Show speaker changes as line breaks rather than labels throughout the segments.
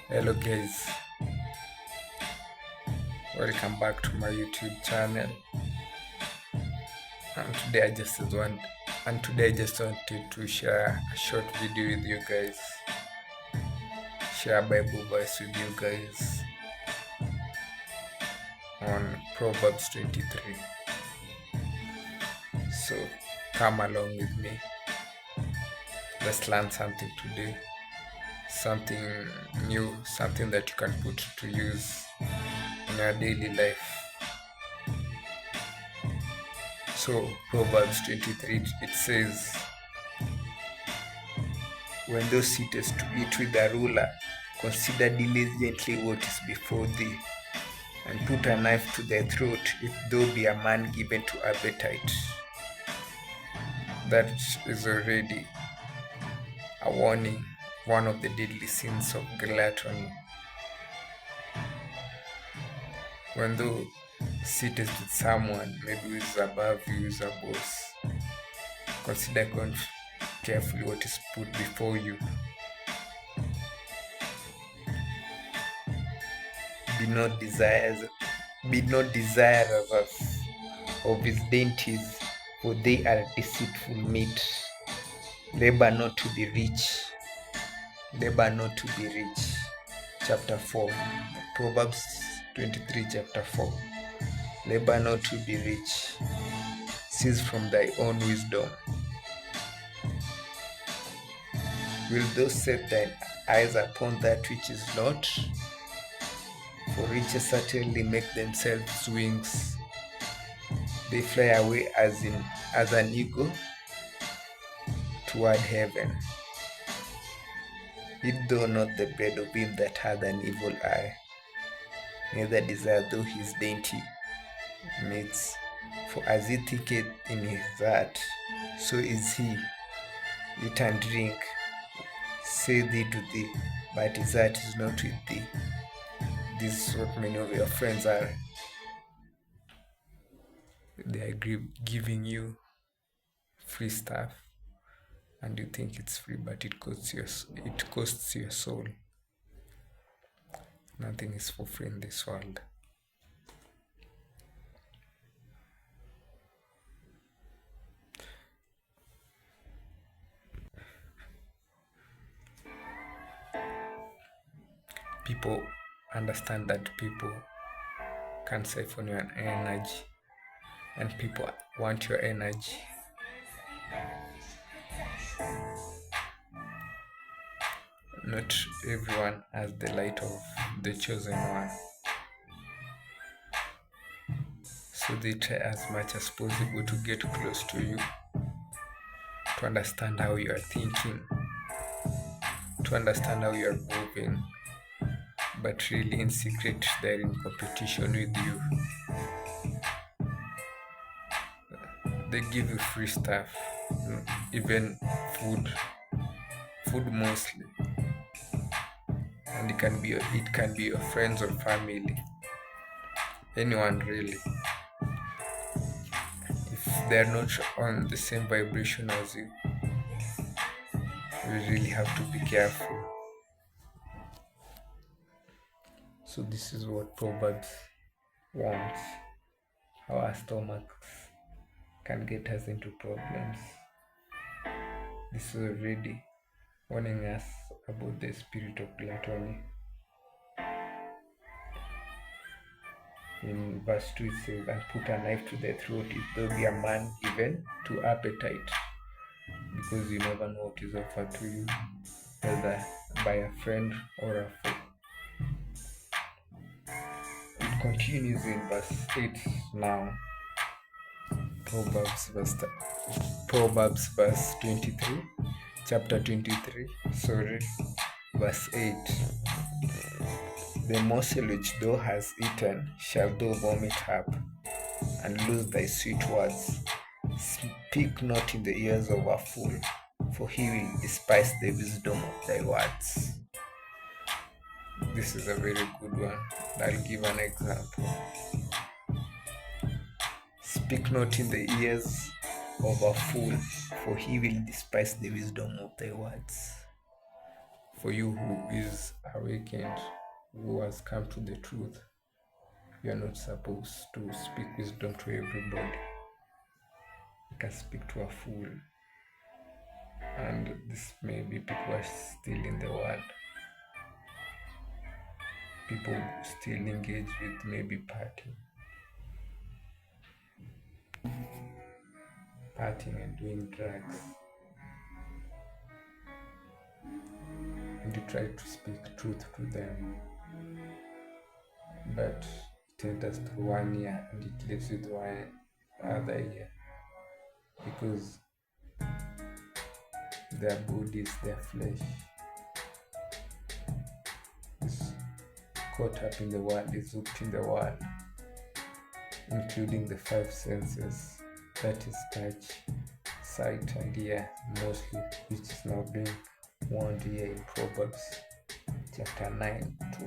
Hello guys, welcome back to my YouTube channel. And today I just wanted to share a short video with you guys. Share Bible verse with you guys on Proverbs 23. So come along with me. Let's learn something today. Something new, something that you can put to use in your daily life. So Proverbs 23, it says, when thou sittest to eat with a ruler, consider diligently what is before thee, and put a knife to thy throat, if thou be a man given to appetite. That is already a warning, one of the deadly sins of gluttony. When thou sittest with someone, maybe who is above you, who is a boss, consider carefully what is put before you. Be not desirous of his dainties, for they are deceitful meat. Labor not to be rich. Labor not to be rich. Chapter 4. Proverbs 23, chapter 4. Labor not to be rich. Cease from thy own wisdom. Wilt thou set thine eyes upon that which is not? For riches certainly make themselves wings. They fly away as an eagle toward heaven. Eat thou not the bread of him that hath an evil eye, neither desire thou his dainty meats. For as he thinketh in his heart, so is he. Eat and drink, say thee to thee, but his heart is not with thee. This is what many of your friends are. They are giving you free stuff, and you think it's free, but it costs your soul. Nothing is for free in this world. People understand that people can siphon your energy, and people want your energy. Not everyone has the light of the chosen one, so they try as much as possible to get close to you, to understand how you are thinking, to understand how you are moving, but really in secret they're in competition with you. They give you free stuff, even food mostly, and it can be your friends or family, anyone really. If they're not on the same vibration as you, we really have to be careful. So this is what Proverbs wants. How our stomachs can get us into problems. This is already warning us about the spirit of gluttony. In verse 2 it says, and put a knife to thy throat if thou be a man given to appetite, because you never know what is offered to you, whether by a friend or a foe. It continues in verse 8 now. Proverbs verse 23, chapter 23, verse 8. The morsel which thou hast eaten shall thou vomit up, and lose thy sweet words. Speak not in the ears of a fool, for he will despise the wisdom of thy words. This is a very good one. I'll give an example. Speak not in the ears of a fool, for he will despise the wisdom of thy words. For you who is awakened, who has come to the truth, you are not supposed to speak wisdom to everybody. You can speak to a fool. And this may be people are still in the world. People still engage with maybe partying and doing drugs. And you try to speak truth to them, but it enters through one ear and it leaves with one other ear, because their bodies, their flesh is caught up in the world, is hooked in the world, including the five senses, that is touch, sight and ear mostly, which is now being warned here in Proverbs chapter 9 to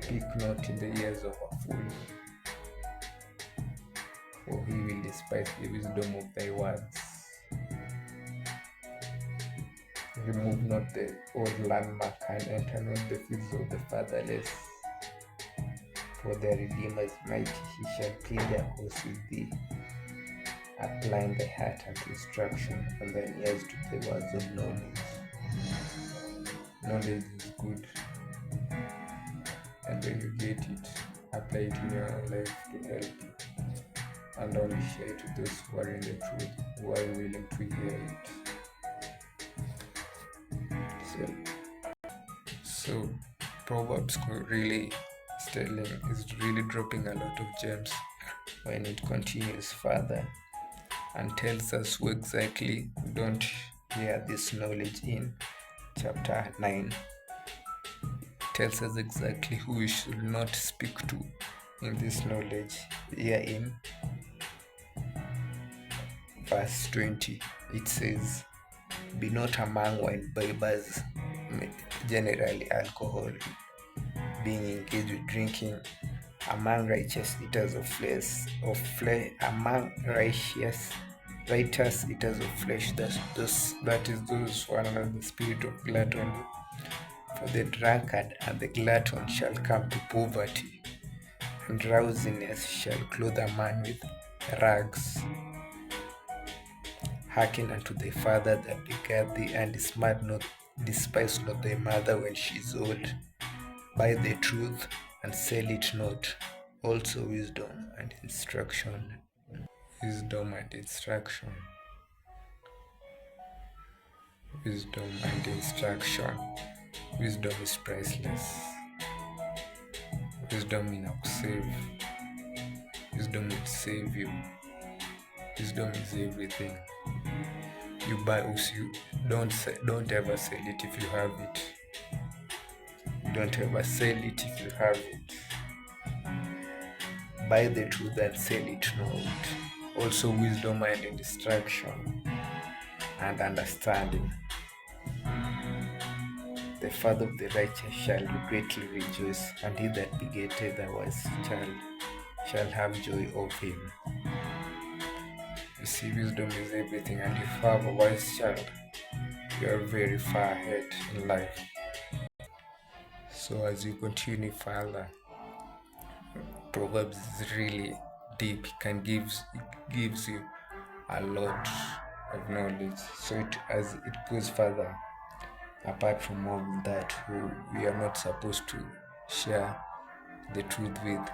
speak not in the ears of a fool, for he will despise the wisdom of thy words. Remove not the old landmark and enter not the fields of the fatherless. For their Redeemer is mighty, he shall plead their cause with thee. Applying thy heart unto instruction, and thine ears to the words of knowledge. Knowledge is good, and when you get it, apply it in your own life to help you, and only share it with those who are in the truth, who are willing to hear it. So Proverbs really is really dropping a lot of gems when it continues further and tells us who exactly don't hear this knowledge in chapter 9. It tells us exactly who we should not speak to in this knowledge. Here in verse 20, it says, be not among wine bibbers, generally alcohol, being engaged with drinking, among righteous eaters of flesh, among righteous eaters of flesh, that is those who are under the spirit of gluttony. For the drunkard and the glutton shall come to poverty, and drowsiness shall clothe a man with rags. Hearken unto thy father that begat thee, and despise not thy mother when she is old. Buy the truth and sell it not, also wisdom and instruction. Wisdom and instruction. Wisdom and instruction. Wisdom is priceless. Wisdom inakusave. Wisdom will save you. Wisdom is everything. You buy you don't ever sell it if you have it. Don't ever sell it if you have it. Buy the truth and sell it not. Also wisdom and instruction and understanding. The father of the righteous shall greatly rejoice, and he that begetteth a wise child shall have joy of him. You see, wisdom is everything, and if you have a wise child, you are very far ahead in life. So as you continue further, Proverbs is really deep. It gives you a lot of knowledge. So as it goes further, apart from all that, who we are not supposed to share the truth with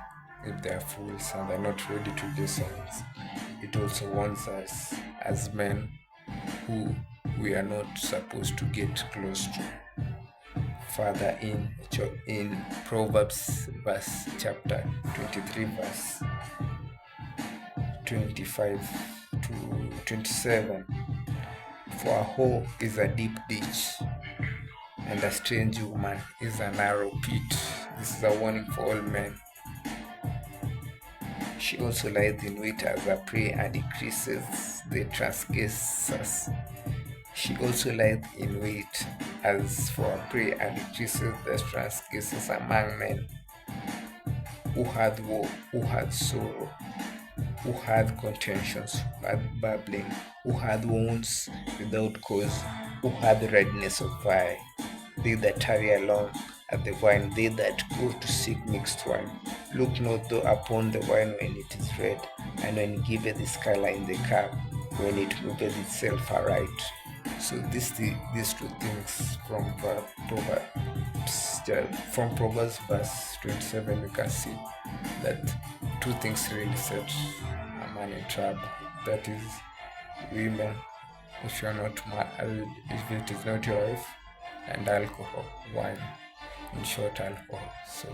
if they are fools and they're not ready to listen. It also warns us as men who we are not supposed to get close to. Further in Proverbs chapter 23 verse 25 to 27, for a whore is a deep ditch, and a strange woman is a narrow pit. This is a warning for all men. She also lies in wait as a prey and increases the transgressors. She also lies in wait as for a prey and increases the transgressors among men. Who hath woe, who hath sorrow, who hath contentions, who hath babbling, who hath wounds without cause, who hath redness of eye. they that tarry alone at the wine, they that go to seek mixed wine. Look not thou upon the wine when it is red, and when it giveth its colour in the cup, when it moveth itself aright. So these two things from Proverbs verse 27, you can see that two things really set a man in trouble. That is, women, if you are not married, if it is not your wife, and alcohol, wine, in short, alcohol. So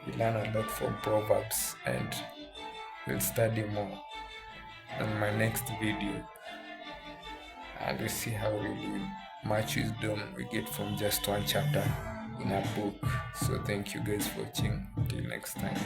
we learn a lot from Proverbs, and we'll study more on my next video, and we'll see how really much wisdom we get from just one chapter in a book. So thank you guys for watching. Until next time.